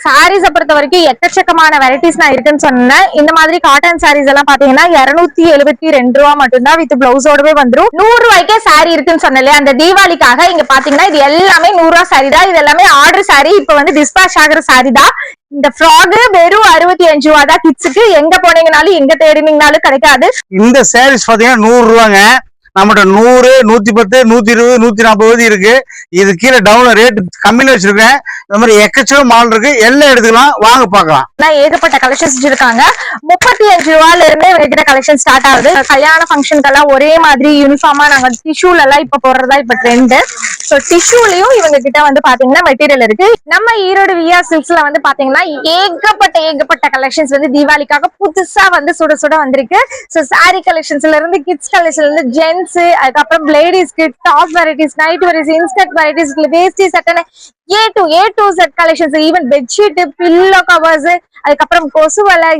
சாரீஸ் பொறுத்த வரைக்கும் எக்கச்சக்கமான வெரைட்டிஸ் நான் இருக்குன்னு சொன்னேன். இந்த மாதிரி காட்டன் சாரீஸ் எல்லாம் பாத்தீங்கன்னா 272 ரூபா மட்டும்தான் வித் பிளவுஸோடவே வந்துரும். 100 ரூபாய்க்கே சாரி இருக்குன்னு சொன்னேன். அந்த தீபாவளிக்காக இங்க பாத்தீங்கன்னா இது எல்லாமே 100 ரூபாய் சாரி தான். இது எல்லாமே ஆர்டர் சாரி, இப்ப வந்து டிஸ்பேச் ஆகுற சாரி தான். இந்த ஃப்ராக் வெறும் 65 ரூபா தான். கிட்ஸுக்கு எங்க போனீங்கனாலும் எங்க தேடினீங்கனாலும் கிடைக்காது. இந்த சாரீஸ் பாத்தீங்கன்னா 100 ரூபாங்க. நம்மகிட்ட 100, 110, 120, 140 இருக்கு. இது கீழே டவுன் ரேட் கம்மியில வச்சிருக்கேன். இந்த மாதிரி எக்கச்சக்கம் மால் இருக்கு, எல்லாம் எடுத்துக்கலாம், வாங்க பாக்கலாம். ஏகப்பட்ட கலெக்ஷன்ஸ் வச்சிருக்காங்க. 35 ரூபாயில இருந்து இவங்க கலெக்ஷன் ஸ்டார்ட் ஆகுது. கல்யாண ஃபங்க்ஷனுக்கு எல்லாம் ஒரே மாதிரி யூனிஃபார்மா நாங்க டிஷ்யூல எல்லாம் இப்ப போடுறதா இப்ப ட்ரெண்ட். சோ டிஷ்யூலயும் இவங்க கிட்ட வந்து பாத்தீங்கன்னா மெட்டீரியல் இருக்கு. நம்ம ஈரோடு விஆ சில்க்ஸ்ல வந்து பாத்தீங்கன்னா ஏகப்பட்ட கலெக்ஷன்ஸ் வந்து தீபாவளிக்காக புதுசா வந்து சுட சுட வந்திருக்கு. சோ சாரி கலெக்ஷன்ஸ்ல இருந்து கிட்ஸ் கலெக்ஷன்ல இருந்து ஜென்ஸ், அதுக்கப்புறம் லேடிஸ்க்கு top varieties, night varieties, inskirt varieties, வேஷ்டி சட்டை, A to Z collections, even bedsheet, pillow covers, அதுக்கப்புறம் கொசு வலை,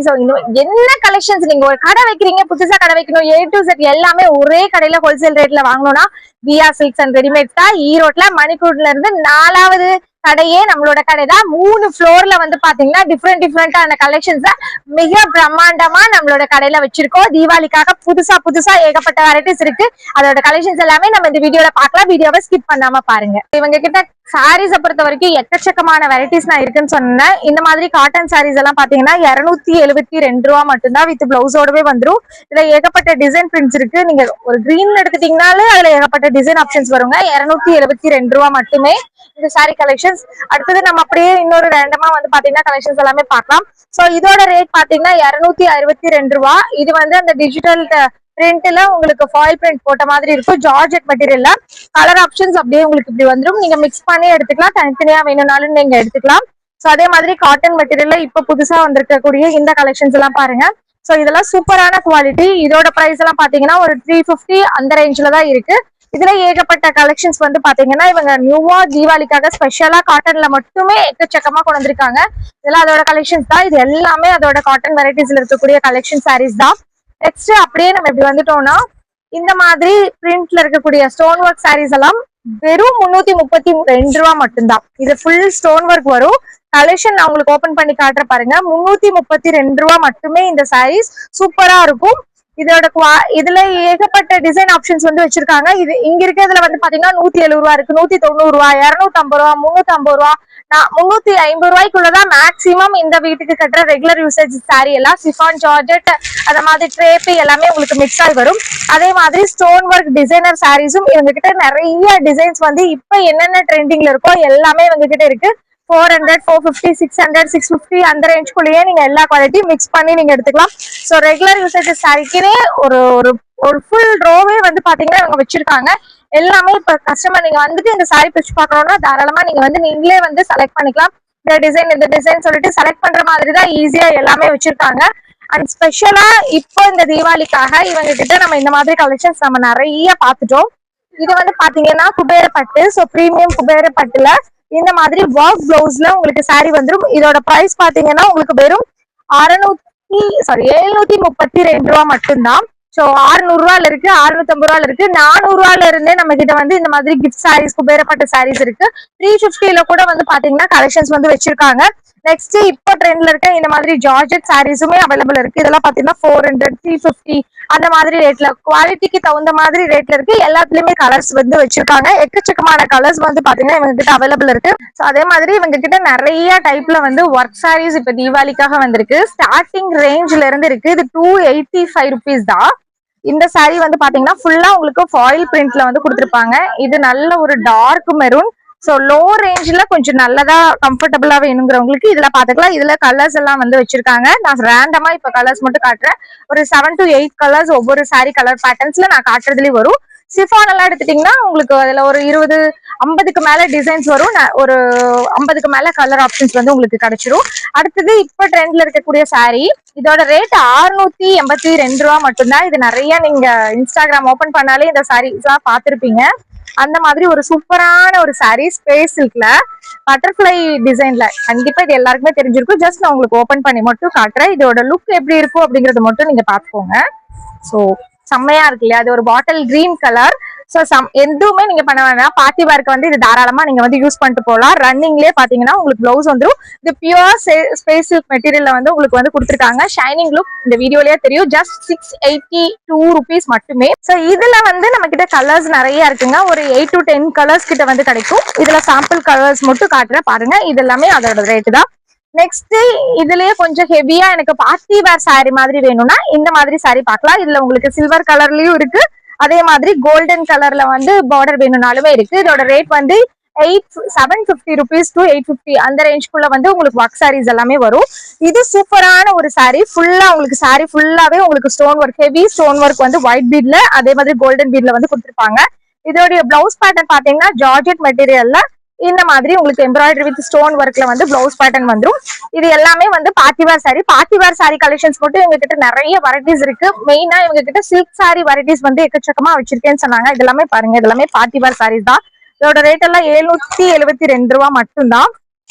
என்ன கலெக்ஷன்ஸ். நீங்க ஒரு கடை வைக்கிறீங்க, புதுசா கடை வைக்கணும், A to Z எல்லாமே ஒரே கடையில ஹோல்சேல் ரேட்ல வாங்கணும்னா விஆ சில்க்ஸ் அண்ட் ரெடிமேட்ஸ் தான். ஈரோட்ல மணிக்கூட்ல இருந்து 4வது கடையே நம்மளோட கடை தான். 3 ஃப்ளோர்ல வந்து பாத்தீங்கன்னா டிஃப்ரெண்டான கலெக்ஷன்ஸ் மிக பிரம்மாண்டமா நம்மளோட கடையில வச்சிருக்கோம். தீபாவளிக்காக புதுசா ஏகப்பட்ட வெரைட்டிஸ் இருக்கு. அதோட கலெக்ஷன்ஸ் எல்லாமே நம்ம இந்த வீடியோல பார்க்கலாம். வீடியோவை ஸ்கிப் பண்ணாம பாருங்க. இவங்க கிட்ட சாரீஸ் பொறுத்த வரைக்கும் எக்கச்சக்கமான வெரைட்டிஸ் நான் இருக்குன்னு சொன்னேன். இந்த மாதிரி காட்டன் சாரீஸ் எல்லாம் பாத்தீங்கன்னா 272 ரூபா மட்டும்தான் வித் பிளவுஸோடவே வந்துரும். இதுல ஏகப்பட்ட டிசைன் பிரிண்ட்ஸ் இருக்கு. நீங்க ஒரு கிரீன் எடுத்துட்டீங்கனாலே அதுல ஏகப்பட்ட டிசைன் ஆப்ஷன்ஸ் வருங்க. 272 ரூபா மட்டுமே இந்த சாரி கலெக்ஷன்ஸ். அடுத்தது நம்ம அப்படியே இன்னொரு ரேண்டமா வந்து பாத்தீங்கன்னா கலெக்ஷன்ஸ் எல்லாமே பார்க்கலாம். சோ இதோட ரேட் பாத்தீங்கன்னா 262 ரூபா. இது வந்து அந்த டிஜிட்டல் பிரிண்ட்ல உங்களுக்கு ஃபாயில் பிரிண்ட் போட்ட மாதிரி இருக்கும். ஜார்ஜெட் மெட்டீரியல்ல கலர் ஆப்ஷன்ஸ் அப்படியே உங்களுக்கு இப்படி வந்துடும். நீங்க மிக்ஸ் பண்ணி எடுத்துக்கலாம், தனித்தனியா வேணும்னாலும் நீங்க எடுத்துக்கலாம். சோ அதே மாதிரி காட்டன் மெட்டீரியல்ல இப்ப புதுசா வந்திருக்கக்கூடிய இந்த கலெக்ஷன்ஸ் எல்லாம் பாருங்க. சோ இதெல்லாம் சூப்பரான குவாலிட்டி. இதோட பிரைஸ் எல்லாம் பாத்தீங்கன்னா ஒரு 350 அந்த ரேஞ்ச்ல தான் இருக்கு. இதுல ஏகப்பட்ட கலெக்ஷன்ஸ் வந்து பாத்தீங்கன்னா இவங்க நியூவா தீபாவளிக்காக ஸ்பெஷலா காட்டன்ல மட்டுமே எக்கச்சக்கமா கொண்டு வந்திருக்காங்க. இதெல்லாம் அதோட கலெக்ஷன்ஸ் தான். இது எல்லாமே அதோட காட்டன் வெரைட்டிஸ்ல இருக்கக்கூடிய கலெக்ஷன் சாரீஸ் தான். நெக்ஸ்ட் அப்படியே நம்ம இப்படி வந்துட்டோம்னா இந்த மாதிரி பிரிண்ட்ல இருக்கக்கூடிய ஸ்டோன் ஒர்க் சாரீஸ் எல்லாம் வெறும் 332 ரூபா மட்டும்தான். இது ஃபுல் ஸ்டோன் ஒர்க் வரும். கலெக்ஷன் நான் உங்களுக்கு ஓபன் பண்ணி காட்டுற பாருங்க. 332 ரூபா மட்டுமே இந்த சாரீஸ் சூப்பரா இருக்கும். இதோட இதுல ஏகப்பட்ட டிசைன் ஆப்ஷன்ஸ் வந்து வச்சிருக்காங்க. இது இங்க இருக்கிறதுல வந்து பாத்தீங்கன்னா 170 ரூபா இருக்கு, 190 ரூபா, 250 ரூபா, 350 ரூபா, 350 ரூபாய்க்குள்ளதான் மேக்சிமம் இந்த வீட்டுக்கு கட்டுற ரெகுலர் யூசேஜ் சாரி எல்லாம். சிஃபான், ஜார்ஜெட், அத மாதிரி ட்ரேப் எல்லாமே உங்களுக்கு மிக்ஸ் ஆகி வரும். அதே மாதிரி ஸ்டோன் ஒர்க் டிசைனர் சாரீஸும் இவங்க கிட்ட நிறைய டிசைன்ஸ் வந்து இப்ப என்னென்ன ட்ரெண்டிங்ல இருக்கோ எல்லாமே இவங்க கிட்ட இருக்கு. 400, 450, 600, 650 அந்த ரேஞ்சுக்குள்ளேயே நீங்க எல்லா குவாலிட்டியும் மிக்ஸ் பண்ணி நீங்க எடுத்துக்கலாம். சோ ரெகுலர் யூசேஜ் சாரிக்குனே ஒரு ஃபுல் ரோவே வந்து பாத்தீங்கன்னா இவங்க வச்சிருக்காங்க. எல்லாமே இப்ப கஸ்டமர் நீங்க வந்துட்டு இந்த சாரி பிரிச்சு பாக்கணும்னா தாராளமா நீங்க வந்து நீங்களே வந்து செலக்ட் பண்ணிக்கலாம். இந்த டிசைன் சொல்லிட்டு செலக்ட் பண்ற மாதிரி தான் ஈஸியா எல்லாமே வச்சிருக்காங்க. அண்ட் ஸ்பெஷலா இப்போ இந்த தீபாவளிக்காக இவங்க கிட்ட நம்ம இந்த மாதிரி கலெக்ஷன்ஸ் நம்ம நிறைய பாத்துட்டோம். இது வந்து பாத்தீங்கன்னா குபேர பட்டு. சோ பிரீமியம் குபேர பட்டுல இந்த மாதிரி ஒர்க் பிளவுஸ்ல உங்களுக்கு சாரி வந்துடும். இதோட பிரைஸ் பாத்தீங்கன்னா உங்களுக்கு வெறும் 732 ரூபா மட்டும்தான். சோ 600 ரூபாயில இருக்கு, 650 ரூபாயில இருக்கு, 400 ரூபாயில இருந்தே நம்ம கிட்ட வந்து இந்த மாதிரி கிஃப்ட் சாரீஸ், குபேரப்பட்ட சாரீஸ் இருக்கு. 350ல கூட வந்து பாத்தீங்கன்னா கலெக்ஷன்ஸ் வந்து வச்சிருக்காங்க. நெக்ஸ்ட் இப்போ ட்ரெண்ட்ல இருக்க இந்த மாதிரி ஜார்ஜெட் சாரீஸுமே அவைலபிள் இருக்கு. இதெல்லாம் பாத்தீங்கன்னா 400, 350 அந்த மாதிரி ரேட்ல, குவாலிட்டிக்கு தகுந்த மாதிரி ரேட்ல இருக்கு. எல்லாத்துலயுமே கலர்ஸ் வந்து வச்சிருக்காங்க. எக்கச்சக்கமான கலர்ஸ் வந்து பாத்தீங்கன்னா இவங்க கிட்ட அவைலபிள் இருக்கு. சோ அதே மாதிரி இவங்க கிட்ட நிறைய டைப்ல வந்து ஒர்க் சாரீஸ் இப்ப தீபாவளிக்காக வந்திருக்கு. ஸ்டார்டிங் ரேஞ்ச்ல இருந்து இருக்கு. இது 285 ருபீஸ் தான். இந்த சாரி வந்து பாத்தீங்கன்னா ஃபுல்லா உங்களுக்கு ஃபாயில் பிரிண்ட்ல வந்து கொடுத்திருப்பாங்க. இது நல்ல ஒரு டார்க் மெரூன். சோ லோ ரேஞ்ச்ல கொஞ்சம் நல்லதா கம்ஃபர்டபுளா வேணுங்கிறவங்களுக்கு இதுல பாத்துக்கலாம். இதுல கலர்ஸ் எல்லாம் வந்து வச்சிருக்காங்க. நான் ரேண்டமா இப்ப கலர்ஸ் மட்டும் காட்டுறேன். ஒரு 7 to 8 கலர்ஸ் ஒவ்வொரு சாரி கலர் பேட்டர்ன்ஸ்ல நான் காட்டுறதுலயும் வரும். சிஃபான் எல்லாம் எடுத்துட்டீங்கன்னா உங்களுக்கு அதுல ஒரு 20, 50க்கு மேல டிசைன்ஸ் வரும். ஒரு 50க்கு மேல கலர் ஆப்ஷன்ஸ் வந்து உங்களுக்கு கிடைச்சிரும். அடுத்தது இப்ப ட்ரெண்ட்ல இருக்கக்கூடிய சாரி, இதோட ரேட் 682 ரூபா மட்டும்தான். இது நிறைய நீங்க இன்ஸ்டாகிராம் ஓபன் பண்ணாலே இந்த சாரீஸ் எல்லாம் பாத்திருப்பீங்க. அந்த மாதிரி ஒரு சூப்பரான ஒரு சாரி ஸ்பேஸ் சில்க்ல பட்டர்ஃபிளை டிசைன்ல. கண்டிப்பா இது எல்லாருக்குமே தெரிஞ்சிருக்கும். ஜஸ்ட் நான் உங்களுக்கு ஓபன் பண்ணி மட்டும் காட்டுறேன். இதோட லுக் எப்படி இருக்கும் அப்படிங்கறத மட்டும் நீங்க பாத்துக்கோங்க. சோ செம்மையா இருக்கு இல்லையா? அது ஒரு பாட்டில் கிரீன் கலர். சோ எதுவுமே நீங்க பண்ண வேணாம். பார்ட்டி வேர்க்கு வந்து இது தாராளமா நீங்க வந்து யூஸ் பண்ணிட்டு போகலாம். ரன்னிங்லயே பாத்தீங்கன்னா உங்களுக்கு பிளவுஸ் வந்துரும். இது பியூர் ஸ்பேஸ் சில்க் மெட்டீரியல்ல வந்து உங்களுக்கு வந்து கொடுத்துருக்காங்க. ஷைனிங் லுக் இந்த வீடியோலயே தெரியும். ஜஸ்ட் 682 rupees மட்டுமே. சோ இதுல வந்து நம்ம கிட்ட கலர்ஸ் நிறைய இருக்குங்க. ஒரு 8 to 10 கலர்ஸ் கிட்ட வந்து கிடைக்கும். இதுல சாம்பிள் கலர்ஸ் மட்டும் காட்டுறேன் பாருங்க. இது எல்லாமே அதோட ரேட் தான். நெக்ஸ்ட் இதுலயே கொஞ்சம் ஹெவியா எனக்கு பார்ட்டி வேர் சாரி மாதிரி வேணும்னா இந்த மாதிரி சாரி பார்க்கலாம். இதுல உங்களுக்கு சில்வர் கலர்லயும் இருக்கு, அதே மாதிரி கோல்டன் கலர்ல வந்து பார்டர் வேணும்னாலுமே இருக்கு. இதோட ரேட் வந்து 750 rupees to 850 அந்த ரேஞ்சுக்குள்ள வந்து உங்களுக்கு ஒர்க் சாரீஸ் எல்லாமே வரும். இது சூப்பரான ஒரு சாரி. ஃபுல்லா உங்களுக்கு சாரி ஃபுல்லாவே உங்களுக்கு stone work, heavy stone work வந்து ஒயிட் பீட்ல அதே மாதிரி கோல்டன் பீட்ல வந்து கொடுத்துருப்பாங்க. இதோடைய பிளவுஸ் பேட்டர்ன் பாத்தீங்கன்னா ஜார்ஜெட் மெட்டீரியல்ல இந்த மாதிரி உங்களுக்கு எம்ப்ராய்டரி வித் ஸ்டோன் ஒர்க்ல வந்து பிளவுஸ் பேட்டர்ன் வந்துரும். இது எல்லாமே வந்து party wear sorry. Party wear sorry collections மட்டும் இவங்க கிட்ட நிறைய வெரைட்டிஸ் இருக்கு. மெயினா இவங்க கிட்ட சில்க் சாரி வெரைட்டிஸ் வந்து எக்கச்சக்கமா வச்சிருக்கேன்னு சொன்னாங்க. இது எல்லாமே பாருங்க, இது எல்லாமே பார்ட்டி வேர் சாரீஸ் தான். இதோட ரேட் எல்லாம் 772 ரூபா மட்டும்தான்.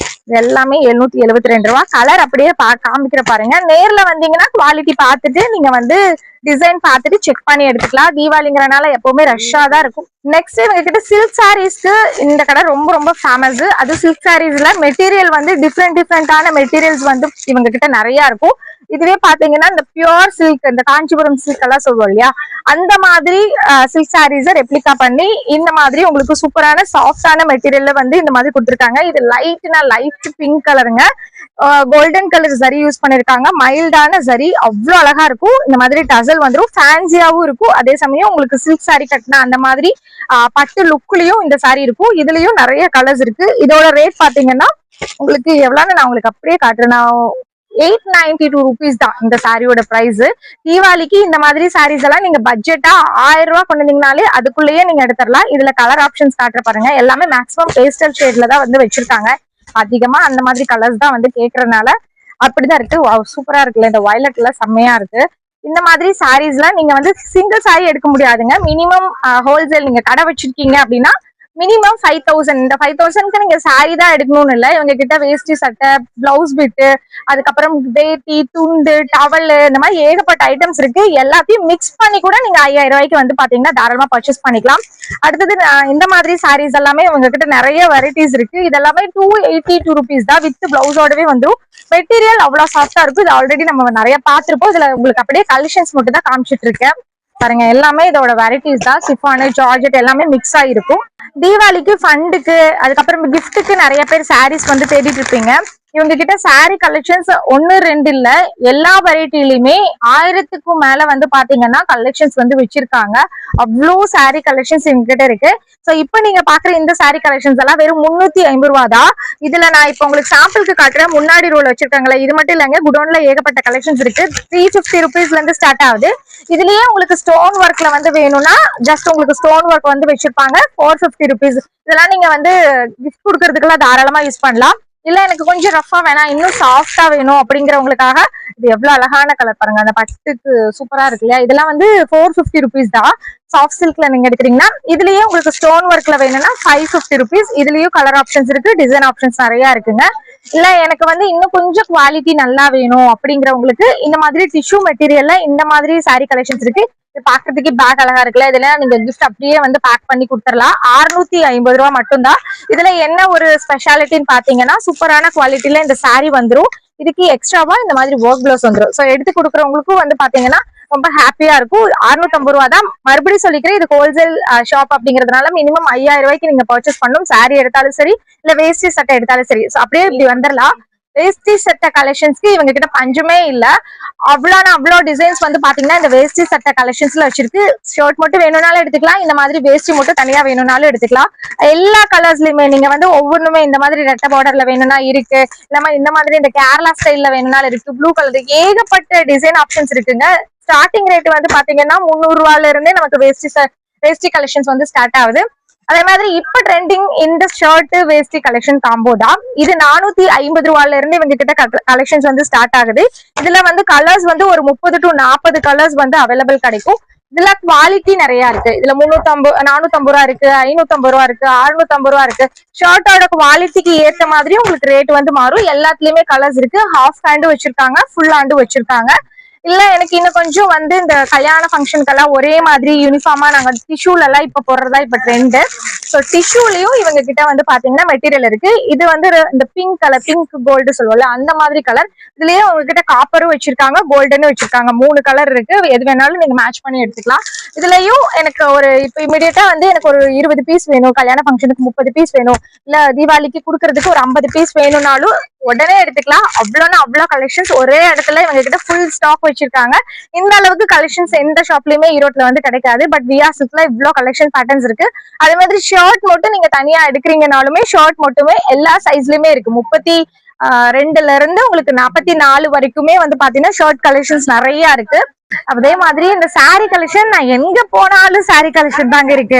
எல்லாமே 772 ரூபா. கலர் அப்படியே காமிக்கிற பாருங்க. நேர்ல வந்தீங்கன்னா குவாலிட்டி பார்த்துட்டு நீங்க வந்து டிசைன் பார்த்துட்டு செக் பண்ணி எடுத்துக்கலாம். தீபாவளிங்கிறனால எப்பவுமே ரஷ்ஷா தான் இருக்கும். நெக்ஸ்ட் இவங்க கிட்ட சில்க் சாரீஸ்க்கு இந்த கடை ரொம்ப ரொம்ப ஃபேமஸ். அது சில்க் சாரீஸ்ல மெட்டீரியல் வந்து டிஃப்ரெண்டான மெட்டீரியல்ஸ் வந்து இவங்க கிட்ட நிறைய இருக்கும். இதுவே பாத்தீங்கன்னா இந்த பியூர் சில்க், இந்த காஞ்சிபுரம் சில்க் எல்லாம் சொல்லுவோம் இல்லையா, அந்த மாதிரி சில்க் சாரீஸை ரெப்ளிகா பண்ணி இந்த மாதிரி உங்களுக்கு சூப்பரான சாஃப்டான மெட்டீரியல்ல வந்து இந்த மாதிரி கொடுத்துருக்காங்க. இது லைட் பிங்க் கலருங்க. கோல்டன் கலர் சரி யூஸ் பண்ணிருக்காங்க. மைல்டான சரி அவ்வளவு அழகா இருக்கும். இந்த மாதிரி டசல் வந்துடும், ஃபேன்சியாவும் இருக்கும். அதே சமயம் உங்களுக்கு சில்க் சாரி கட்டினா அந்த மாதிரி பட்டு லுக்லயும் இந்த சாரி இருக்கும். இதுலயும் நிறைய கலர்ஸ் இருக்கு. இதோட ரேட் பாத்தீங்கன்னா உங்களுக்கு எவ்வளவுன்னு நான் உங்களுக்கு அப்படியே காட்டுறேன். 892 rupees தான் இந்த சாரியோட பிரைஸ். தீபாவளிக்கு இந்த மாதிரி சாரீஸ் எல்லாம் நீங்க பட்ஜெட்டா 1000 ரூபாய் கொண்டு வந்தீங்கனாலே அதுக்குள்ளேயே நீங்க எடுத்துடலாம். இதுல கலர் ஆப்ஷன்ஸ் காட்டுற பாருங்க. எல்லாமே மேக்ஸிமம் பேஸ்டல் ஷேட்ல தான் வந்து வச்சிருக்காங்க. அதிகமா அந்த மாதிரி கலர்ஸ் தான் வந்து கேக்குறதுனால அப்படிதான் இருக்கு. சூப்பரா இருக்குல்ல, இந்த வயலட்ல செம்மையா இருக்கு. இந்த மாதிரி சாரீஸ் எல்லாம் நீங்க வந்து சிங்கிள் சாரி எடுக்க முடியாதுங்க. மினிமம் ஹோல்சேல் நீங்க கடை வச்சிருக்கீங்க அப்படின்னா மினிமம் 5000. இந்த 5000க்கு நீங்க சாரி தான் எடுக்கணும்னு இல்லை. இவங்க கிட்ட வேஷ்டி சட்டை, பிளவுஸ் பிட்டு, அதுக்கப்புறம் வேட்டி, துண்டு, டவல், இந்த மாதிரி ஏகப்பட்ட ஐட்டம்ஸ் இருக்கு. எல்லாத்தையும் மிக்ஸ் பண்ணி கூட நீங்க 5000 ரூபாய்க்கு வந்து பாத்தீங்கன்னா தாராளமா பர்ச்சேஸ் பண்ணிக்கலாம். அடுத்தது இந்த மாதிரி சாரீஸ் எல்லாமே இவங்க கிட்ட நிறைய வெரைட்டிஸ் இருக்கு. இதெல்லாமே 282 rupees தான். வித் பிளவுஸோடவே வந்துடும். மெட்டீரியல் அவ்வளவு சாஃப்டா இருக்கும். இது ஆல்ரெடி நம்ம நிறைய பார்த்திருப்போம். இதுல உங்களுக்கு அப்படியே கலெக்ஷன்ஸ் மட்டும் தான் காமிச்சிட்டு இருக்கேன் பாருங்க. எல்லாமே இதோட வெரைட்டிஸ் தான். சிஃபானு, ஜார்ஜெட் எல்லாமே மிக்ஸ் ஆகிருக்கும். தீபாவளிக்கு, ஃபண்டுக்கு, அதுக்கப்புறம் கிஃப்ட்டுக்கு நிறைய பேர் சாரீஸ் வந்து தேடிட்டு இருப்பீங்க. இவங்க கிட்ட சாரி கலெக்ஷன்ஸ் 1 2 இல்ல, எல்லா வெரைட்டிலுமே 1000க்கும் மேல வந்து பாத்தீங்கன்னா கலெக்ஷன்ஸ் வந்து வச்சிருக்காங்க. அவ்வளோ சாரி கலெக்ஷன்ஸ் இவங்க கிட்ட இருக்கு. சோ இப்போ நீங்க பாக்குற இந்த சாரி கலெக்ஷன்ஸ் எல்லாம் வெறும் 350 ரூபா தான். இதுல நான் இப்போ உங்களுக்கு சாம்பிளுக்கு காட்டுறேன். முன்னாடி ரோல் வச்சிருக்காங்களா, இது மட்டும் இல்லைங்க, குடோன்ல ஏகப்பட்ட கலெக்ஷன்ஸ் இருக்கு. 350 rupeesல இருந்து ஸ்டார்ட் ஆகுது. இதுலயே உங்களுக்கு ஸ்டோன் ஒர்க்ல வந்து வேணும்னா ஜஸ்ட் உங்களுக்கு ஸ்டோன் ஒர்க் வந்து வச்சிருப்பாங்க 450 rupees. இதெல்லாம் நீங்க வந்து கிஃப்ட் கொடுக்கறதுக்கெல்லாம் தாராளமா யூஸ் பண்ணலாம். இல்ல எனக்கு கொஞ்சம் ரஃபா வேணாம், இன்னும் சாஃப்டா வேணும் அப்படிங்கிறவங்களுக்காக இது எவ்வளவு அழகான கலர் பாருங்க. அந்த பட்டுக்கு சூப்பரா இருக்கு இல்லையா. இதெல்லாம் வந்து 450 rupees தான். சாஃப்ட் சில்க்ல நீங்க எடுக்கிறீங்கன்னா இதுலயே உங்களுக்கு ஸ்டோன் ஒர்க்ல வேணும்னா 550 rupees. இதுலயும் கலர் ஆப்ஷன்ஸ் இருக்கு, டிசைன் ஆப்ஷன்ஸ் நிறைய இருக்குங்க. இல்ல எனக்கு வந்து இன்னும் கொஞ்சம் குவாலிட்டி நல்லா வேணும் அப்படிங்கிறவங்களுக்கு இந்த மாதிரி டிஷ்யூ மெட்டீரியல்ல இந்த மாதிரி சாரி கலெக்ஷன்ஸ் இருக்கு. பாக்குறதுக்கு பேக் அழகா இருக்குல்ல, இதுல நீங்க கிஃப்ட் அப்படியே வந்து பேக் பண்ணி கொடுத்துடலாம். 650 ரூபா மட்டும்தான். இதுல என்ன ஒரு ஸ்பெஷாலிட்டின்னு பாத்தீங்கன்னா சூப்பரான குவாலிட்டில இந்த சாரி வந்துரும். இதுக்கு எக்ஸ்ட்ராவா இந்த மாதிரி ஒர்க் பிளவுஸ் வந்துடும். சோ எடுத்து கொடுக்குறவங்களுக்கும் வந்து பாத்தீங்கன்னா ரொம்ப ஹாப்பியா இருக்கும். 650 ரூபா தான். மறுபடியும் சொல்லிக்கிறேன், இது ஹோல்சேல் ஷாப் அப்படிங்கறதுனால மினிமம் 5000 ரூபாய்க்கு நீங்க பர்ச்சேஸ் பண்ணணும். சாரி எடுத்தாலும் சரி, இல்ல வேஷ்டி சட்டை எடுத்தாலும் சரி. அப்படியே இப்படி வந்துடலாம். வேஷ்டி சட்டை கலெக்ஷன்ஸ்க்கு இவங்க கிட்ட பஞ்சமே இல்ல. அவ்வளோ டிசைன்ஸ் வந்து பாத்தீங்கன்னா இந்த வேஷ்டி சட்டை கலெக்ஷன்ஸ்ல வச்சிருக்கு. ஷர்ட் மட்டும் வேணும்னாலும் எடுத்துக்கலாம், இந்த மாதிரி வேஷ்டி மட்டும் தனியா வேணும்னாலும் எடுத்துக்கலாம். எல்லா கலர்ஸ்லயுமே நீங்க வந்து ஒவ்வொன்றுமே இந்த மாதிரி ரெட்டை பார்டர்ல வேணும்னா இருக்கு, இல்லாம இந்த மாதிரி இந்த கேரளா ஸ்டைல்ல வேணும்னாலும் இருக்கு, ப்ளூ கலர், ஏகப்பட்ட டிசைன் ஆப்ஷன்ஸ் இருக்குங்க. ஸ்டார்டிங் ரேட் வந்து பாத்தீங்கன்னா 300 ரூபாயில இருந்தே நமக்கு வேஷ்டி கலெக்ஷன்ஸ் வந்து ஸ்டார்ட் ஆகுது. அதே மாதிரி இப்ப ட்ரெண்டிங் இந்த ஷர்ட் வேஷ்டி கலெக்ஷன் காம்போ தான். இது 450 ரூபாயில இருந்து இவங்க கிட்ட கலெக்ஷன்ஸ் வந்து ஸ்டார்ட் ஆகுது. இதுல வந்து கலர்ஸ் வந்து ஒரு 30 to 40 கலர்ஸ் வந்து அவைலபிள் கிடைக்கும். இதுல குவாலிட்டி நிறைய இருக்கு. இதுல 450 ரூபா இருக்கு, 550 ரூபா இருக்கு, 650 ரூபா இருக்கு. ஷர்ட்டோட குவாலிட்டிக்கு ஏத்த மாதிரி உங்களுக்கு ரேட் வந்து மாறும். எல்லாத்துலயுமே கலர்ஸ் இருக்கு. ஹாஃப் ஹேண்டு வச்சிருக்காங்க, ஃபுல் ஹேண்டு வச்சிருக்காங்க. இல்ல எனக்கு இன்னும் கொஞ்சம் வந்து இந்த கல்யாண ஃபங்க்ஷனுக்கெல்லாம் ஒரே மாதிரி யூனிஃபார்மா நாங்க டிஷ்யூல எல்லாம் இப்ப போடுறதா இப்ப ட்ரெண்ட். ஸோ டிஷ்யூலயும் இவங்க கிட்ட வந்து பாத்தீங்கன்னா மெட்டீரியல் இருக்கு. இது வந்து இந்த பிங்க் கலர், பிங்க் கோல்டு சொல்லுவோம்ல அந்த மாதிரி கலர். இதுலயே உங்ககிட்ட காப்பரும் வச்சிருக்காங்க, கோல்டனும் வச்சிருக்காங்க. 3 கலர் இருக்கு. எது வேணாலும் நீங்க மேட்ச் பண்ணி எடுத்துக்கலாம். இதுலயும் எனக்கு ஒரு இப்ப இமிடியேட்டா வந்து எனக்கு ஒரு 20 பீஸ் வேணும், கல்யாண ஃபங்க்ஷனுக்கு 30 பீஸ் வேணும், இல்ல தீபாவளிக்கு குடுக்கறதுக்கு ஒரு 50 பீஸ் வேணும்னாலும் உடனே எடுத்துக்கலாம். அவ்வளோன்னா அவ்வளோ கலெக்ஷன்ஸ் ஒரே இடத்துல இவங்க கிட்ட ஃபுல் ஸ்டாக் வச்சிருக்காங்க. இந்த அளவுக்கு கலெக்ஷன்ஸ் எந்த ஷாப்லயுமே ஈரோட்ல வந்து கிடைக்காது. பட் விஆர்ஸ்ல இவ்வளோ கலெக்ஷன் பேட்டர்ன்ஸ் இருக்கு. அதே மாதிரி ஷர்ட் மட்டும் நீங்க தனியா எடுக்கிறீங்கனாலுமே ஷர்ட் மட்டுமே எல்லா சைஸ்லயுமே இருக்கு. 32ல இருந்து உங்களுக்கு 44 வரைக்குமே வந்து பாத்தீங்கன்னா ஷர்ட் கலெக்ஷன்ஸ் நிறைய இருக்கு. அதே மாதிரி இந்த சாரி கலெக்ஷன் நான் எங்க போனாலும் சாரி கலெக்ஷன் தாங்க இருக்கு.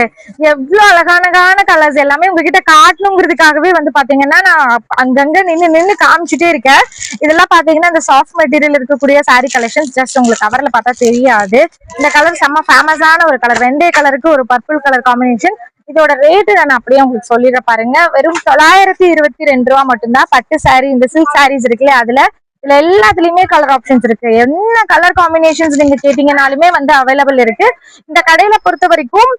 எவ்வளவு அழகான கலர்ஸ் எல்லாமே உங்ககிட்ட காட்டணுங்கிறதுக்காகவே வந்து பாத்தீங்கன்னா நான் அங்கங்க நின்னு காமிச்சிட்டே இருக்கேன். இதெல்லாம் பாத்தீங்கன்னா இந்த சாஃப்ட் மெட்டீரியல் இருக்கக்கூடிய சாரி கலெக்ஷன்ஸ். ஜஸ்ட் உங்களுக்கு கவர்ல பார்த்தா தெரியாது. இந்த கலர் செம்ம ஃபேமஸான ஒரு கலர். 2 கலருக்கு ஒரு பர்பிள் கலர் காம்பினேஷன். இதோட ரேட்டு நான் அப்படியே உங்களுக்கு சொல்லிடுற பாருங்க. வெறும் 922 ரூபா மட்டும்தான். பட்டு சாரி, இந்த சில்க் சாரீஸ் இருக்குல்ல அதுல இதுல எல்லாத்துலயுமே கலர் ஆப்ஷன்ஸ் இருக்கு. என்ன கலர் காம்பினேஷன்ஸ் நீங்க கேட்டீங்கனாலுமே வந்து அவைலபிள் இருக்கு. இந்த கடையில பொறுத்த வரைக்கும்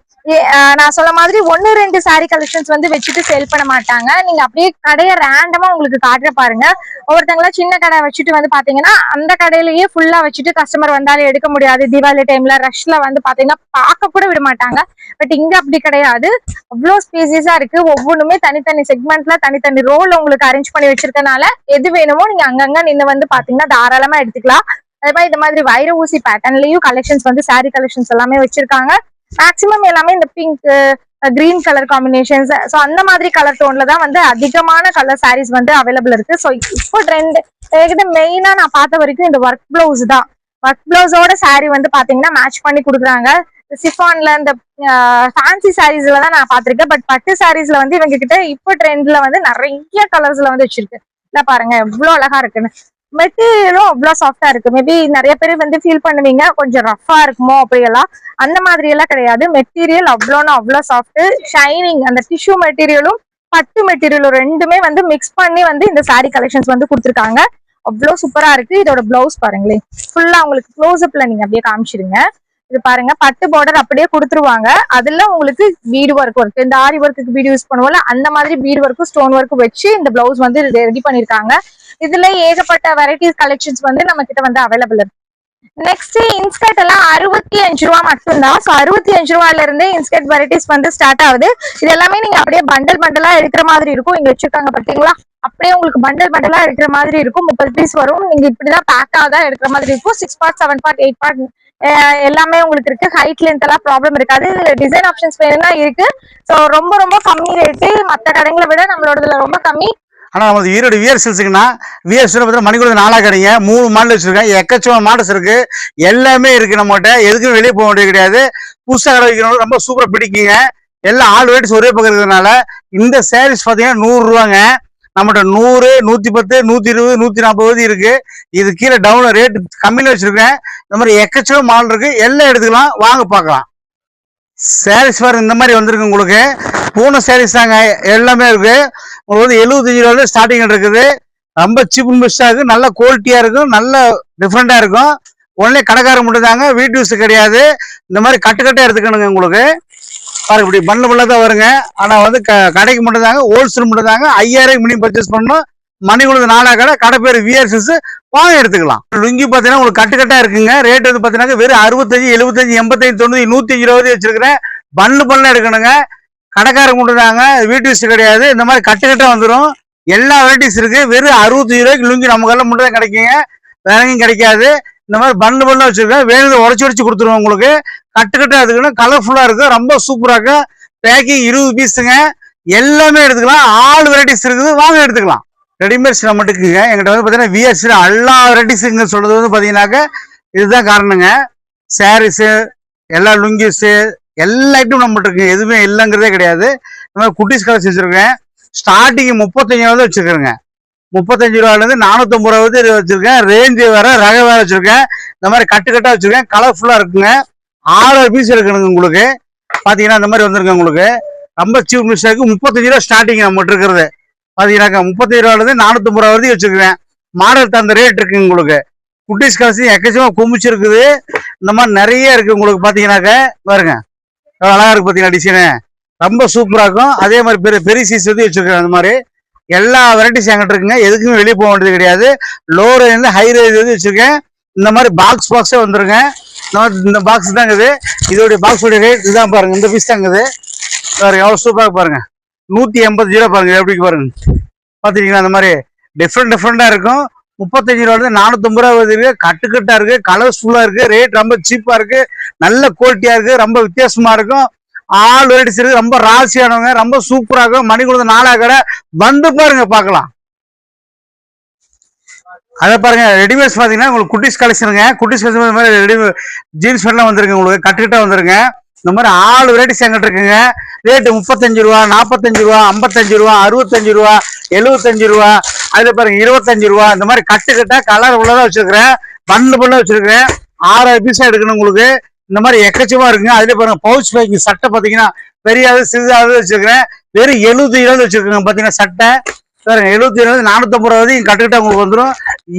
நான் சொல்ல மாதிரி 1-2 சாரி கலெக்ஷன்ஸ் வந்து வச்சுட்டு சேல் பண்ண மாட்டாங்க. நீங்க அப்படியே கடையை ரேண்டமா உங்களுக்கு காட்டுற பாருங்க. ஒவ்வொருத்தங்களா சின்ன கடை வச்சுட்டு வந்து பாத்தீங்கன்னா அந்த கடையிலேயே ஃபுல்லா வச்சுட்டு கஸ்டமர் வந்தாலும் எடுக்க முடியாது. தீபாவளி டைம்ல ரஷ்ல வந்து பாத்தீங்கன்னா பார்க்க கூட விட மாட்டாங்க. பட் இங்க அப்படி கிடையாது. அவ்வளவு ஸ்பேசியஸா இருக்கு. ஒவ்வொன்றுமே தனித்தனி செக்மெண்ட்ல தனித்தனி ரோல் உங்களுக்கு அரேஞ்ச் பண்ணி வச்சிருக்கனால எது வேணுமோ நீங்க அங்கங்க நின்று வந்து பாத்தீங்கன்னா தாராளமா எடுத்துக்கலாம். அதே மாதிரி இந்த மாதிரி வைர ஊசி பேட்டர்ன்லயும் கலெக்ஷன்ஸ் வந்து சாரி கலெக்ஷன்ஸ் எல்லாமே வச்சிருக்காங்க. மேக்சிமம் எல்லாமே இந்த pink, green colour combinations, so அந்த மாதிரி கலர் டோன்ல தான் வந்து அதிகமான கலர் சாரீஸ் வந்து அவைலபிள் இருக்கு. ஸோ இப்போ ட்ரெண்ட் என்கிட்ட மெயினா நான் பார்த்த வரைக்கும் இந்த ஒர்க் பிளவுஸ் தான். ஒர்க் பிளவுஸோட சாரி வந்து பாத்தீங்கன்னா மேட்ச் பண்ணி கொடுக்குறாங்க. சிஃபான்ல இந்த ஃபேன்சி சாரீஸ்ல தான் நான் பாத்திருக்கேன். பட் பட்டு சாரீஸ்ல வந்து இவங்க கிட்ட இப்போ ட்ரெண்ட்ல வந்து நிறைய கலர்ஸ்ல வந்து வச்சிருக்கு. இல்ல பாருங்க எவ்வளவு அழகா இருக்குன்னு. மெட்டீரியலும் அவ்வளவு சாஃப்டா இருக்கு. மேபி நிறைய பேர் வந்து ஃபீல் பண்ணுவீங்க கொஞ்சம் ரஃபா இருக்குமோ அப்படியெல்லாம். அந்த மாதிரி எல்லாம் கிடையாது. மெட்டீரியல் அவ்வளவு சாஃப்ட், ஷைனிங். அந்த டிஷ்யூ மெட்டீரியலும் பட்டு மெட்டீரியலும் ரெண்டுமே வந்து மிக்ஸ் பண்ணி வந்து இந்த சாரி கலெக்ஷன்ஸ் வந்து கொடுத்துருக்காங்க. அவ்வளவு சூப்பரா இருக்கு. இதோட பிளவுஸ் பாருங்களேன், ஃபுல்லா உங்களுக்கு க்ளோஸ் அப்ல நீங்க அப்படியே காமிச்சிருங்க. இது பாருங்க, பட்டு பார்டர் அப்படியே கொடுத்துருவாங்க. அதுல உங்களுக்கு பீடு ஒர்க் இருக்கு. இந்த ஆரி ஒர்க்கு பீடு யூஸ் பண்ணுவோம்ல அந்த மாதிரி பீடு ஒர்க்கும் ஸ்டோன் ஒர்க்கும் வச்சு இந்த பிளவுஸ் வந்து ரெடி பண்ணிருக்காங்க. இதுல ஏகப்பட்ட வெரைட்டிஸ் கலெக்ஷன்ஸ் வந்து நம்ம கிட்ட வந்து அவைலபிள் இருக்கு. நெக்ஸ்ட் இன்ஸ்கர்ட் எல்லாம் 65 ரூபா மட்டும்தான். ஸோ 65 ரூபாயில இருந்தே இன்ஸ்கர்ட் வெரைட்டிஸ் வந்து ஸ்டார்ட் ஆகுது. இது எல்லாமே நீங்க அப்படியே பண்டலா எடுக்கிற மாதிரி இருக்கும். இங்க வச்சிருக்காங்க பாத்தீங்களா, அப்படியே உங்களுக்கு பண்டலா எடுக்கிற மாதிரி இருக்கும். 30 பீஸ் வரும். நீங்க இப்படிதான் பேக்கா தான் எடுக்கிற மாதிரி இருக்கும். 6 பார்ட், 7 பார்ட், 8 பார்ட் எல்லாமே உங்களுக்கு இருக்கு. ஹைட் லென்த் எல்லாம் ப்ராப்ளம் இருக்காது. டிசைன் ஆப்ஷன்ஸ் வேணும்னா இருக்கு. ஸோ ரொம்ப கம்மி ரேட்டு. மற்ற கடைகளை விட நம்மளோடதுல ரொம்ப கம்மி. ஆனா நம்ம ஈரோடு விஆர் சில்ஸுக்குன்னா விஆர் சில்ஸ் மணிக்கூட 4 கடைங்க, 3 மாடல் வச்சிருக்கேன். எக்கச்சக்க மாடல்ஸ் இருக்கு, எல்லாமே இருக்கு நம்மகிட்ட. எதுக்கும் வெளியே போக வேண்டியது கிடையாது. புதுசாக கடை வைக்கிறவங்க ரொம்ப சூப்பரா பிடிக்குங்க. எல்லாம் ஆல் வெரைட்டிஸ் ஒரே பக்கம் இருக்கிறதுனால இந்த சாரீஸ் பாத்தீங்கன்னா 100 ரூபாங்க. நம்மகிட்ட 100, 110, 120, 140 இருக்கு. இது கீழே டவுன் ரேட் கம்மியில வச்சிருக்கேன். இந்த மாதிரி எக்கச்சக்க மாடல் இருக்கு, எல்லாம் எடுத்துக்கலாம், வாங்க பார்க்கலாம். சாரீஸ் பாரு இந்த மாதிரி வந்திருக்கு. உங்களுக்கு பூனை சாரீஸ் தாங்க, எல்லாமே இருக்கு. உங்களுக்கு வந்து 75 ரூபாய் ஸ்டார்டிங் இருக்குது. ரொம்ப சீப் அண்ட் பெஸ்டா இருக்கு, நல்ல குவாலிட்டியா இருக்கும், நல்ல டிஃப்ரெண்டா இருக்கும். உடனே கடைக்காரங்க மட்டும் தாங்க, வீட்டு யூஸ் கிடையாது. இந்த மாதிரி கட்டுக்கட்டா எடுத்துக்கணுங்க. உங்களுக்கு பாருங்க இப்படி பண்ணல தான் வருங்க. ஆனா வந்து கடைக்கு மட்டும் தாங்க, ஹோல்சேல் மட்டும் தாங்க. 5000 மினிமம் பர்ச்சேஸ் பண்ணணும். மணிக்குள்ள 4 கடை, கடை பேர் விஆர்எஸ், வாங்க எடுத்துக்கலாம். லுங்கி பாத்தீங்கன்னா உங்களுக்கு கட்டுக்கட்டா இருக்குங்க. ரேட் வந்து பாத்தீங்கன்னா வெறும் 65, 75, 85, 90, 105 ரூபாய் வச்சிருக்கிறேன். பண்ணல எடுக்கணுங்க. கடைக்காரங்க மட்டும் தாங்க, வீட்டு யூஸ் கிடையாது. இந்த மாதிரி கட்டுக்கட்டா வந்துடும். எல்லா வெரைட்டிஸ் இருக்கு. வெறும் 65 ரூபாய்க்கு லுங்கி நம்ம கல்ல மட்டும் தான் கிடைக்குங்க, வேற எங்கேயும் கிடைக்காது. இந்த மாதிரி பண்ண வச்சிருக்கேன். வேணுங்க உடச்சு கொடுத்துருவோம். உங்களுக்கு கட்டுக்கட்டா எடுத்துக்கணும். கலர்ஃபுல்லா இருக்கும், ரொம்ப சூப்பரா இருக்கும். பேக்கிங் 20 பீஸுங்க. எல்லாமே எடுத்துக்கலாம். ஆல் வெரைட்டிஸ் இருக்குது, வாங்க எடுத்துக்கலாம். ரெடிமேட்ஸ் நம்மகிட்ட இருக்குங்க. எங்கிட்ட வந்து பாத்தீங்கன்னா விஎஸ் எல்லா வெரைட்டிஸுங்க சொல்றது வந்து பாத்தீங்கன்னாக்க இதுதான் காரணங்க. சாரீஸு, எல்லா லுங்கிஸு, எல்லா ஐட்டம் நம்மகிட்ட இருக்குங்க. எதுவுமே இல்லைங்கிறதே கிடையாது. இந்த மாதிரி குட்டிஸ் கலர்ஸ் வச்சிருக்கேன். ஸ்டார்டிங் 35 ரூபா வச்சிருக்கேங்க. 35 ரூபாயில இருந்து 450 ரூபா வச்சிருக்கேன். ரேஞ்சு வேற, ரக வேற வச்சிருக்கேன். இந்த மாதிரி கட்டுக்கட்டா வச்சிருக்கேன். கலர்ஃபுல்லா இருக்குங்க. 6 பீஸ் இருக்கணுங்க. உங்களுக்கு பாத்தீங்கன்னா இந்த மாதிரி வந்திருக்கு. உங்களுக்கு ரொம்ப சீப் மிஸ்டேக்கு 35 ரூபா ஸ்டார்டிங் நம்மகிட்ட இருக்கிறது. பாத்தீங்கன்னாக்கா 35 ரூபாயில இருந்து 450 ரூபா வரைக்கும் வச்சிருக்கேன். மாடல் அந்த ரேட் இருக்குங்க. உங்களுக்கு குட்டிஸ் கலெக்ஷன் எக்கச்சக்கமா குமிச்சிருக்குது. இந்த மாதிரி நிறைய இருக்கு. உங்களுக்கு பாத்தீங்கன்னாக்க பாருங்க அழகா இருக்கு பாத்தீங்கன்னா டிசைனு ரொம்ப சூப்பரா இருக்கும். அதே மாதிரி பெரிய சீஸ் வந்து வச்சிருக்கேன். அந்த மாதிரி எல்லா வெரைட்டிஸ் என்கிட்ட இருக்குங்க. எதுக்குமே வெளியே போக வேண்டியது கிடையாது. லோ ரேஞ்சில் ஹை ரேஞ்ச் வந்து வச்சிருக்கேன். இந்த மாதிரி பாக்ஸே வந்துருங்க. இந்த பாக்ஸ் தாங்குது. இதோடைய பாக்ஸோடைய ரேட் இதுதான் பாருங்க. இந்த பீஸ் தாங்குது பாருங்க. எவ்வளவு சூப்பராக பாருங்க. 180 ரூபா பாருங்க. எப்படி பாருங்க பாத்தீங்கன்னா அந்த மாதிரி டிஃப்ரெண்டா இருக்கும். 35 ரூபாய் 450 ரூபா வருது. கட்டுக்கட்டா இருக்கு, கலர்ஃபுல்லா இருக்கு, ரேட் ரொம்ப சீப்பா இருக்கு, நல்ல குவாலிட்டியா இருக்கு, ரொம்ப வித்தியாசமா இருக்கும். ஆல் வெரைட்டிஸ் இருக்கு. ரொம்ப ராசியானவங்க, ரொம்ப சூப்பரா இருக்கும். மணிக்கூட 4 கடை வந்து பாருங்க பார்க்கலாம். அதை பாருங்க ரெடிமேட்ஸ் பாத்தீங்கன்னா உங்களுக்கு குட்டிஸ் கலெக்ஷனுங்க. குட்டிஸ் கலெக்ஷன் ரெடிமேட் ஜீன்ஸ் பேண்ட்லாம் வந்துருங்க. உங்களுக்கு கட்டுக்கிட்டா வந்துருங்க. இந்த மாதிரி ஆல் வெரைட்டிஸ் எங்கிட்ட இருக்குங்க. ரேட்டு 35 ரூபா, 45 ரூபா, 55 ரூபா, 65 ரூபா, 75 ரூபா, அதுல பாருங்க 25 ரூபா. இந்த மாதிரி கட்டுக்கிட்டா கலர் உள்ளதா வச்சிருக்கிறேன். பண்புள்ள வச்சிருக்கிறேன். 6 பீஸா எடுக்கணும் உங்களுக்கு. இந்த மாதிரி எக்கச்சமா இருக்குங்க. அதுல பாருங்க பவுச் பைக்கு சட்டை பாத்தீங்கன்னா பெரியாவது சிறிதாவது வச்சிருக்கிறேன். வெறும் 70 ரூபா வச்சிருக்கேன் பாத்தீங்கன்னா சட்டை பாருங்க. 70 ரூபா 450 ரூபா கட்டுக்கிட்டா உங்களுக்கு வந்துடும்.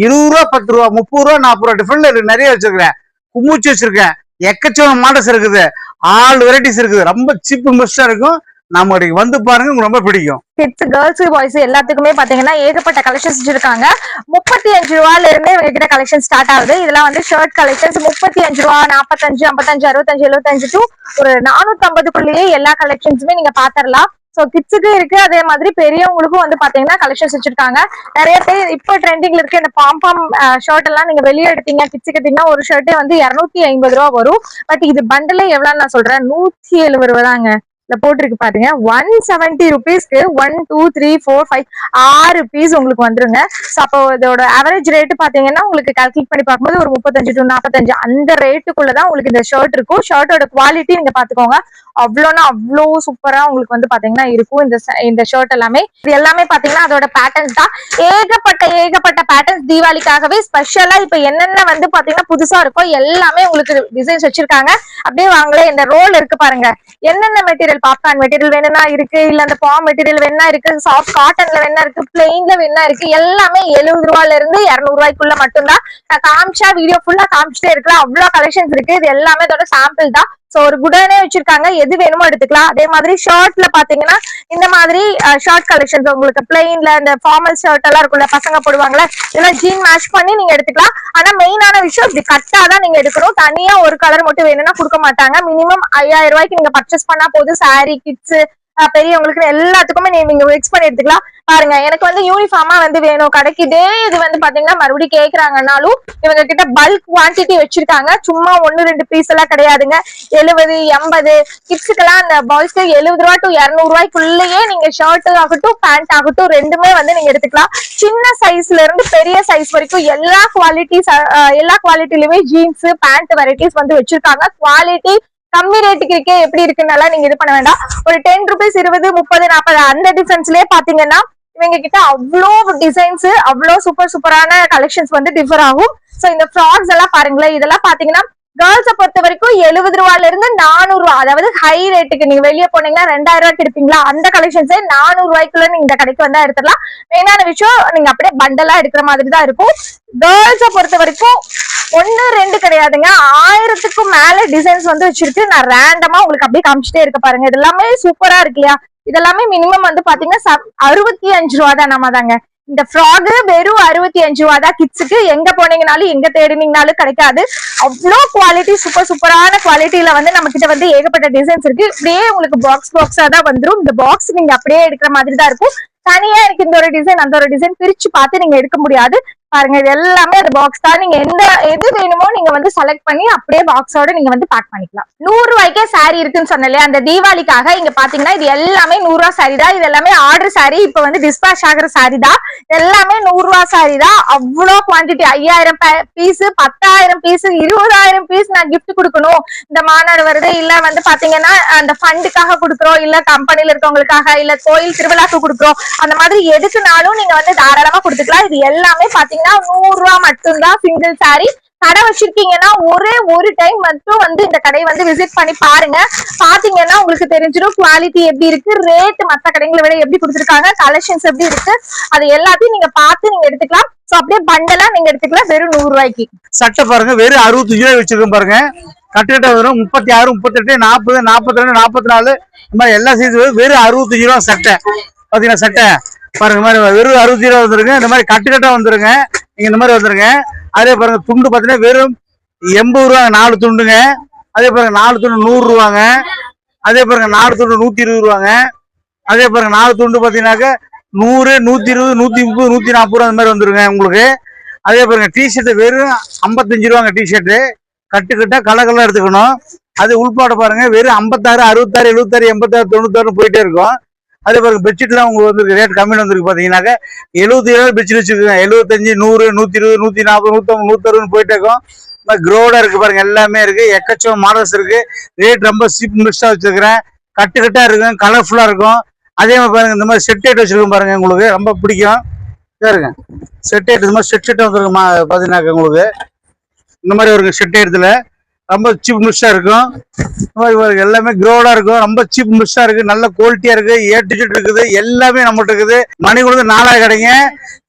20 ரூபா, 10 ரூபா, 30 ரூபா, 40 ரூபா டிஃபரெண்ட் நிறைய வச்சிருக்கிறேன். குமிச்சு வச்சிருக்கேன். எக்கச்சக்க மாடல்ஸ் இருக்குது. ஆல் வெரைட்டிஸ் இருக்குது. ரொம்ப சீப் பெஸ்டா இருக்கும். நம்ம வந்து பாருங்க, உங்களுக்கு ரொம்ப பிடிக்கும். கிட்ஸ், கேர்ள்ஸ், பாய்ஸ் எல்லாத்துக்குமே பாத்தீங்கன்னா ஏகப்பட்ட கலெக்ஷன்ஸ் வச்சிருக்காங்க. 35 ரூபாயில இருந்தே இவங்க கிட்ட கலெக்ஷன் ஸ்டார்ட் ஆகுது. இதெல்லாம் வந்து ஷர்ட் கலெக்ஷன்ஸ் 35 ரூபா, 45, 55, 65, 75 டு ஒரு 450 எல்லா கலெக்ஷன்ஸுமே நீங்க பாத்திரலாம். சோ கிட்ஸுக்கு இருக்கு, அதே மாதிரி பெரியவங்களுக்கும் வந்து பாத்தீங்கன்னா கலெக்ஷன்ஸ் வச்சிருக்காங்க. நிறைய பேர் இப்போ ட்ரெண்டிங்ல இருக்கு இந்த பாம்பாம் ஷர்ட் எல்லாம் நீங்க வெளியே எடுத்தீங்க கிட்ஸுக்கு எடுத்தீங்கன்னா ஒரு ஷர்ட்டே வந்து 250 ரூபா வரும். பட் இது பண்டலே எவ்வளவு நான் சொல்றேன் 170 ரூபா தாங்க போட்டிருக்கு பாருங்க. 170 ருபீஸ்க்கு 1 2 3 4 5 6 பீஸ் உங்களுக்கு வந்துருங்க. அப்போ இதோட ஆவரேஜ் ரேட் பாத்தீங்கன்னா உங்களுக்கு கால்குலேட் பண்ணி பார்க்கும்போது ஒரு 35 to 45 அந்த ரேட்டுக்குள்ளதான் உங்களுக்கு இந்த ஷர்ட் இருக்கும். ஷர்ட்டோட குவாலிட்டி நீங்க பாத்துக்கோங்க. அவ்வளோனா அவ்வளோ சூப்பரா உங்களுக்கு வந்து பாத்தீங்கன்னா இருக்கும் இந்த ஷர்ட் எல்லாமே. இது எல்லாமே பாத்தீங்கன்னா அதோட பேட்டர்ன்ஸ் தான். ஏகப்பட்ட பேட்டர்ன்ஸ் தீபாவளிக்காகவே ஸ்பெஷலா இப்ப என்னென்ன வந்து பாத்தீங்கன்னா புதுசா இருக்கோ எல்லாமே உங்களுக்கு டிசைன்ஸ் வச்சிருக்காங்க. அப்படியே வாங்களே இந்த ரோல் இருக்கு பாருங்க. என்னென்ன மெட்டீரியல், பாப்கார்ன் மெட்டீரியல் வேணும்னா இருக்கு, இல்ல அந்த பாம் மெட்டீரியல் வேணா இருக்கு, சாஃப்ட் காட்டன்ல வேணா இருக்கு, பிளெயின்ல வேணா இருக்கு. எல்லாமே 70 ரூபாயில இருந்து 200 ரூபாய்க்குள்ள மட்டும்தான். நான் காமிச்சா வீடியோ ஃபுல்லா காமிச்சிட்டே இருக்கலாம். அவ்வளவு கலெக்ஷன்ஸ் இருக்கு. இது எல்லாமே அதோட சாம்பிள் தான். சோ ஒரு குடனே வச்சிருக்காங்க. எது வேணுமோ எடுத்துக்கலாம். அதே மாதிரி ஷர்ட்ல பாத்தீங்கன்னா இந்த மாதிரி ஷர்ட் கலெக்ஷன்ஸ் உங்களுக்கு பிளெயின்ல இந்த ஃபார்மல் ஷர்ட் எல்லாம் இருக்குல்ல பசங்க போடுவாங்களா, இதெல்லாம் ஜீன் மேட்ச் பண்ணி நீங்க எடுத்துக்கலாம். ஆனா மெயினான விஷயம் இப்படி கட்டாதான் நீங்க எடுக்கணும். தனியா ஒரு கலர் மட்டும் வேணும்னா கொடுக்க மாட்டாங்க. மினிமம் 5000 ரூபாய்க்கு நீங்க பர்ச்சேஸ் பண்ணா போதும். சாரி, கிட்ஸ், பெரியவங்களுக்கு எல்லாத்துக்குமே நீங்க மிக்ஸ் பண்ணி எடுத்துக்கலாம். பாருங்க எனக்கு வந்து யூனிஃபார்மா வந்து வேணும் கடைக்கு. இதே இது வந்து பாத்தீங்கன்னா மறுபடியும் கேக்குறாங்கன்னாலும் இவங்க கிட்ட பல்க் குவான்டிட்டி வச்சிருக்காங்க. சும்மா 1-2 பீஸ் எல்லாம் கிடையாதுங்க. 70, 80 கிட்ஸுக்கெல்லாம் அந்த பாய்ஸ்க்கு 70 ரூபா to 200 ரூபாய்க்குள்ளேயே நீங்க ஷர்ட் ஆகட்டும் பேண்ட் ஆகட்டும் ரெண்டுமே வந்து நீங்க எடுத்துக்கலாம். சின்ன சைஸ்ல இருந்து பெரிய சைஸ் வரைக்கும் எல்லா குவாலிட்டிலுமே ஜீன்ஸ், பேண்ட் வெரைட்டிஸ் வந்து வச்சிருக்காங்க. குவாலிட்டி கம்மி ரேட்டுக்கு இருக்கே எப்படி இருக்குன்னால நீங்க இது பண்ண வேண்டாம். ஒரு 10 ரூபீஸ் 20, 30, 40 அந்த டிஃபரன்ஸ்லயே பாத்தீங்கன்னா இவங்க கிட்ட அவ்வளோ டிசைன்ஸ், அவ்வளோ சூப்பரான கலெக்ஷன்ஸ் வந்து டிஃபர் ஆகும். சோ இந்த ஃப்ராக்ஸ் எல்லாம் பாருங்களேன். இதெல்லாம் பாத்தீங்கன்னா கேர்ள்ஸை பொறுத்த வரைக்கும் 70 ரூபாயில இருந்து 400 ரூபா, அதாவது ஹை ரேட்டுக்கு நீங்க வெளியே போனீங்கன்னா 2000 ரூபாய்க்கு எடுப்பீங்களா அந்த கலெக்ஷன்ஸே 400 ரூபாய்க்குள்ள நீங்க இந்த கடைக்கு வந்தா எடுத்துடலாம். மெயினான விஷயம் நீங்க அப்படியே பண்டலா எடுக்கிற மாதிரி தான் இருக்கும். கேர்ள்ஸை பொறுத்த வரைக்கும் 1, 2 கிடையாதுங்க, 1000க்கும் மேல டிசைன்ஸ் வந்து வச்சிருக்கு. நான் ரேண்டமா உங்களுக்கு அப்படியே காமிச்சிட்டே இருக்க பாருங்க. இது எல்லாமே சூப்பரா இருக்கு இல்லையா? இதெல்லாமே மினிமம் வந்து பாத்தீங்கன்னா 65 ரூபா தான். நம்ம தாங்க இந்த ஃப்ராக் வெறும் 65 ரூபா தான். கிட்ஸுக்கு எங்க போனீங்கனாலும் எங்க தேடினீங்கனாலும் கிடைக்காது. அவ்வளோ குவாலிட்டி சூப்பரான குவாலிட்டியில வந்து நம்ம கிட்ட வந்து ஏகப்பட்ட டிசைன்ஸ் இருக்கு. இப்படியே உங்களுக்கு பாக்ஸா தான் வந்துடும். இந்த பாக்ஸ் நீங்க அப்படியே எடுக்கிற மாதிரி தான் இருக்கும். தனியா எனக்கு இந்த ஒரு டிசைன் அந்த ஒரு டிசைன் பிரிச்சு பார்த்து நீங்க எடுக்க முடியாது. பாருங்க இது எல்லாமே அந்த பாக்ஸ் தான். நீங்க எது வேணுமோ நீங்க வந்து செலக்ட் பண்ணி அப்படியே பாக்ஸோட நீங்க வந்து பேக் பண்ணிக்கலாம். 100 ரூபாய்க்கே சாரி இருக்குன்னு சொன்னேன் அந்த தீபாவளிக்காக. இங்க பாத்தீங்கன்னா இது எல்லாமே 100 ரூபாய் சாரி தான். இது எல்லாமே ஆர்டர் சாரி, இப்ப வந்து டிஸ்பேச் ஆகுற சாரி தான். எல்லாமே 100 ரூபாய் சாரி தான். அவ்வளோ குவான்டிட்டி 5000 பீஸ், 10,000 பீஸ், 20,000 பீஸ் நான் கிஃப்ட் கொடுக்கணும். இந்த மாநாடு வருது, இல்ல வந்து பாத்தீங்கன்னா அந்த ஃபண்டுக்காக கொடுக்குறோம், இல்ல கம்பெனில இருக்கவங்களுக்காக, இல்ல கோயில் திருவிழாக்கு கொடுக்குறோம், அந்த மாதிரி எதுக்குனாலும் நீங்க வந்து தாராளமா கொடுத்துக்கலாம். இது எல்லாமே பாத்தீங்கன்னா 100 ரூபாய் மட்டும்தான் சிங்கிள் சாரி. கடை வச்சிருக்கீங்கன்னா ஒரே ஒரு டைம் மட்டும் வந்து இந்த கடையை வந்து விசிட் பண்ணி பாருங்க. பாத்தீங்கன்னா உங்களுக்கு தெரிஞ்சிடும் குவாலிட்டி எப்படி இருக்கு, ரேட் மத்த கடைகளை விட எப்படி கொடுத்துருக்காங்க, கலெக்ஷன்ஸ் எப்படி இருக்கு, அது எல்லாத்தையும் நீங்க பார்த்து நீங்க எடுத்துக்கலாம். சோ அப்படியே பண்டலா நீங்க எடுத்துக்கலாம் வெறும் 100 ரூபாய்க்கு. சட்டை பாருங்க வெறும் 65 ரூபாய் வச்சிருக்கோம் பாருங்க. கட்டுக்கிட்ட வரும் 36, 38, 40, 42, 44 இந்த மாதிரி எல்லா சைஸ் வெறும் 65 ரூபா சட்டை. பாத்தீங்கன்னா சட்டை பாருங்க மாதிரி வெறும் 60 ரூபா வந்துருங்க. இந்த மாதிரி கட்டுக்கட்டா வந்துருங்க. நீங்க இந்த மாதிரி வந்துருங்க. அதே பாருங்க துண்டு பாத்தீங்கன்னா வெறும் 80 ரூபா 4 துண்டுங்க. அதே பாருங்க 4 துண்டு 100 ரூபாங்க. அதே பாருங்க 4 துண்டு 120 ரூபாங்க. அதே பாருங்க 4 துண்டு பாத்தீங்கன்னாக்க 100, 120, 130, 140 ரூபா அந்த மாதிரி வந்துருங்க உங்களுக்கு. அதே பாருங்க டிஷர்ட் வெறும் 55 ரூபாங்க. டிஷர்ட் கட்டுக்கிட்டா கலர் எடுத்துக்கணும். அது உள்பாடு பாருங்க வெறும் 56, 66, 76, 86, 96 போயிட்டே இருக்கும். அதே பாருங்க பெட்ஷீட்லாம் உங்களுக்கு வந்து ரேட் கம்மியில் வந்துருக்கு பாத்தீங்கன்னாக்க 70 பெட்ஷீட் வச்சிருக்கோங்க. 75, 100, 120, 140, 150, 160 போயிட்டே இருக்கும். க்ரோடா இருக்கு பாருங்க, எல்லாமே இருக்கு. எக்கச்சக்கம் மாடல்ஸ் இருக்கு. ரேட் ரொம்ப சீப் மிஸ்டா வச்சிருக்கிறேன். கட்டுக்கட்டா இருக்கும், கலர்ஃபுல்லா இருக்கும். அதே மாதிரி பாருங்க இந்த மாதிரி செட் ஐட் வச்சிருக்கோம் பாருங்க, உங்களுக்கு ரொம்ப பிடிக்கும். பாருங்க செட் ஐட் இந்த மாதிரி செட் வந்துருக்குமா பாத்தீங்கன்னாக்க உங்களுக்கு இந்த மாதிரி ஒரு செட் ஐட்டத்துல ரொம்ப சீப் மிஸ்டா இருக்கும். எல்லாமே க்ரோடா இருக்கும். ரொம்ப சீப் மிஸ்டா இருக்கு. நல்ல குவாலிட்டியா இருக்கு. ஏடிஷர்ட் இருக்குது. எல்லாமே நம்மகிட்ட இருக்குது. மணி கொடுத்து 4000 கிடைங்க.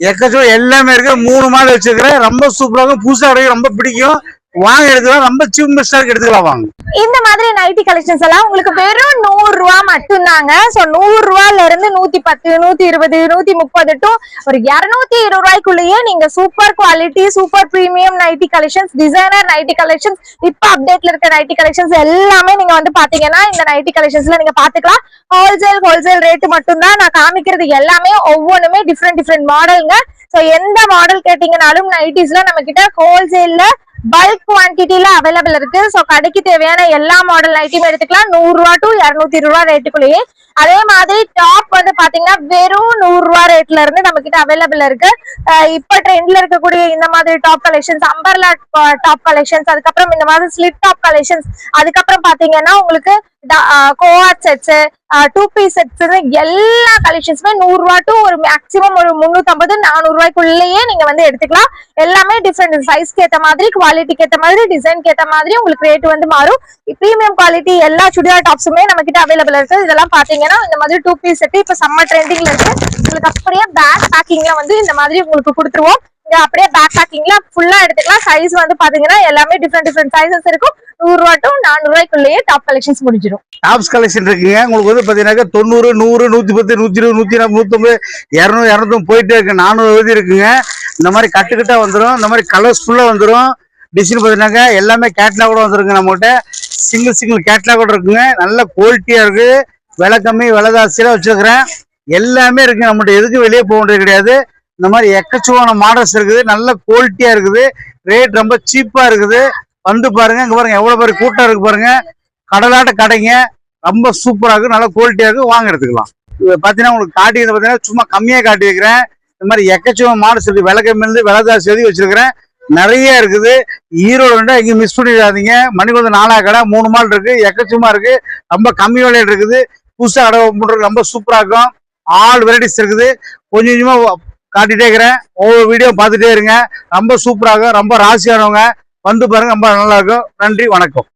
எக்கச்சக்கம் எல்லாமே இருக்கு. 3 மாடல் வச்சிருக்கிறேன். ரொம்ப சூப்பரா இருக்கும். புதுசா கிடைக்கும். ரொம்ப பிடிக்கும். வாங்க எடுத்துக்கலாம். ரொம்ப சீப் மிஸ்டா எடுத்துக்கலாம் வாங்க. இந்த மாதிரி நைட்டி கலெக்ஷன்ஸ் எல்லாம் உங்களுக்கு வெறும் 100 ரூபா மட்டும் தாங்க. சோ 100 ரூபாயில இருந்து 110, 120, 130 டு ஒரு 220 ரூபாய்க்குள்ளேயே நீங்க super quality, super premium nightie collections, designer nightie collections, இப்ப அப்டேட்ல இருக்க நைட்டி கலெக்ஷன்ஸ் எல்லாமே நீங்க வந்து பாத்தீங்கன்னா இந்த நைட்டி கலெக்ஷன்ஸ்ல நீங்க பாத்துக்கலாம். ஹோல்சேல் ரேட் மட்டும் தான் நான் காமிக்கிறது. எல்லாமே ஒவ்வொன்றுமே டிஃப்ரெண்ட் மாடலுங்க. சோ எந்த மாடல் கேட்டீங்கன்னாலும் நைட்டிஸ்ல நம்ம கிட்ட ஹோல்சேல்ல பல்க் குவான்டிட்டில அவைலபிள் இருக்கு. சோ கடைக்கு தேவையான எல்லா மாடல் நைட்டியும் எடுத்துக்கலாம். 100 ரூபா டு 220 ரூபா ரேட்டுக்குள்ளேயே. அதே மாதிரி டாப் வந்து பாத்தீங்கன்னா வெறும் 100 ரூபா ரேட்ல இருந்து நம்ம கிட்ட அவைலபிள் இருக்கு. இப்ப ட்ரெண்ட்ல இருக்கக்கூடிய இந்த மாதிரி top collections, umbrella top collections, அதுக்கப்புறம் இந்த மாதிரி ஸ்லிட் டாப் கலெக்ஷன்ஸ், அதுக்கப்புறம் பாத்தீங்கன்னா உங்களுக்கு கோஆட் செட்ஸ், 2 பீஸ் செட்ஸ், எல்லா கலெக்ஷன்ஸுமே 100 ரூபா டு ஒரு மேக்ஸிமம் ஒரு 350, 400 ரூபாய்க்குள்ளேயே நீங்க வந்து எடுத்துக்கலாம். எல்லாமே டிஃப்ரெண்ட் சைஸ்க்கு ஏத்த மாதிரி, குவாலிட்டிக்கு ஏத்த மாதிரி, டிசைன்க்கு ஏத்த மாதிரி உங்களுக்கு ரேட் வந்து மாறும். பிரீமியம் குவாலிட்டி எல்லா சுடிதார் டாப்ஸுமே நம்ம கிட்ட அவைலபிள் இருக்கு. இதெல்லாம் பாத்தீங்கன்னா இந்த மாதிரி 2 பீஸ் செட் இப்ப சம்மர் ட்ரெண்டிங்ல இருக்கு. உங்களுக்கு அப்படியே பேக் பேக்கிங்ல வந்து இந்த மாதிரி உங்களுக்கு கொடுத்துருவோம். அப்படியே பேக் பேக்கிங்ல ஃபுல்லா எடுத்துக்கலாம். சைஸ் வந்து பாத்தீங்கன்னா எல்லாமே டிஃப்ரெண்ட் சைசஸ் இருக்கும். 100 ரூபா டு 400 ரூபாய்க்குள்ளேயே டாப் கலெக்ஷன்ஸ் முடிஞ்சிடும். டாப்ஸ் கலெக்ஷன் இருக்குங்க. உங்களுக்கு வந்து பாத்தீங்கன்னா 90, 100, 110, 120, 140, 150, 200, 200 போயிட்டே இருக்கு. 400 இருக்குங்க. இந்த மாதிரி கட்டுக்கிட்டா வந்துடும். இந்த மாதிரி கலர்ஸ்ஃபுல்லா வந்துடும். டிசைன் பாத்தீங்கன்னா எல்லாமே கேட்லாக் கூட வந்துருங்க. நம்மகிட்ட சிங்கிள் கேட்லாக் கூட இருக்குங்க. நல்ல குவாலிட்டியா இருக்கு. விலை கம்மி, விலை ஜாஸ்தியா வச்சிருக்கிறேன். எல்லாமே இருக்கு நம்மகிட்ட. எதுக்கும் வெளியே போக வேண்டியது கிடையாது. இந்த மாதிரி எக்கச்சக்கமான மாடல்ஸ் இருக்குது. நல்ல குவாலிட்டியா இருக்குது. ரேட் ரொம்ப சீப்பா இருக்குது. வந்து பாருங்க. இங்க பாருங்க எவ்வளவு பேர் கூட்டம் இருக்கு பாருங்க. கடலாட்ட கடைங்க. ரொம்ப சூப்பரா இருக்கு. நல்ல குவாலிட்டியா இருக்கு. வாங்க எடுத்துக்கலாம். பாத்தீங்கன்னா உங்களுக்கு காட்டி பாத்தீங்கன்னா சும்மா கம்மியா காட்டி வைக்கிறேன். இந்த மாதிரி எக்கச்சக்கமான மாடல்ஸ் இருக்கு. விலை கம்மி இருந்து விலை ஜாஸ்தி வரைக்கும் வச்சிருக்கிறேன். நிறைய இருக்குது. ஈரோடு இங்க மிஸ் பண்ணிடாதீங்க. மணிக்கூட 4 கடை 3 மால் இருக்கு. எக்கச்சக்கமா இருக்கு. ரொம்ப கம்மி விலையில இருக்குது. புதுசா கடை பண்றது ரொம்ப சூப்பரா இருக்கும். ஆல் வெரைட்டிஸ் இருக்குது. கொஞ்சம் கொஞ்சமா காட்டிட்டே இருக்கிறேன். ஒவ்வொரு வீடியோ பார்த்துட்டே இருங்க. ரொம்ப சூப்பராக ரொம்ப ராசியானவங்க வந்து பாருங்க. ரொம்ப நல்லா இருக்கும். நன்றி, வணக்கம்.